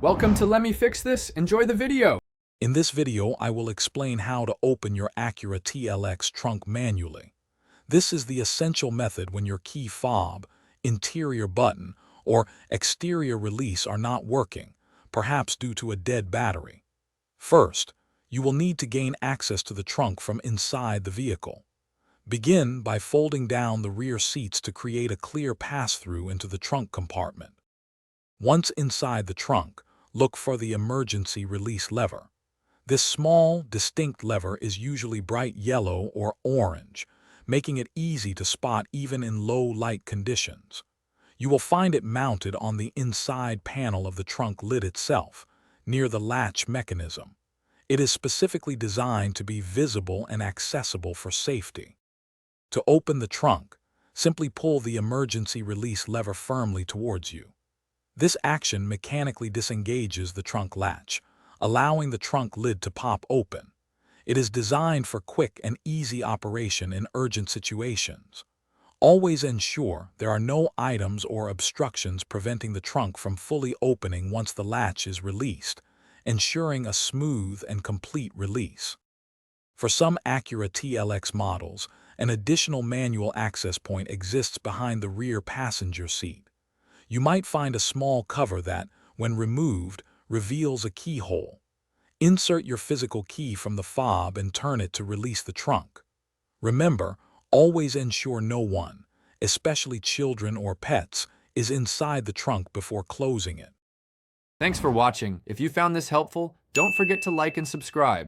Welcome to Let Me Fix This. Enjoy the video. In this video, I will explain how to open your Acura TLX trunk manually. This is the essential method when your key fob, interior button, or exterior release are not working, perhaps due to a dead battery. First, you will need to gain access to the trunk from inside the vehicle. Begin by folding down the rear seats to create a clear pass-through into the trunk compartment. Once inside the trunk, look for the emergency release lever. This small, distinct lever is usually bright yellow or orange, making it easy to spot even in low light conditions. You will find it mounted on the inside panel of the trunk lid itself, near the latch mechanism. It is specifically designed to be visible and accessible for safety. To open the trunk, simply pull the emergency release lever firmly towards you. This action mechanically disengages the trunk latch, allowing the trunk lid to pop open. It is designed for quick and easy operation in urgent situations. Always ensure there are no items or obstructions preventing the trunk from fully opening once the latch is released, ensuring a smooth and complete release. For some Acura TLX models, an additional manual access point exists behind the rear passenger seat. You might find a small cover that, when removed, reveals a keyhole. Insert your physical key from the fob and turn it to release the trunk. Remember, always ensure no one, especially children or pets, is inside the trunk before closing it. Thanks for watching. If you found this helpful, don't forget to like and subscribe.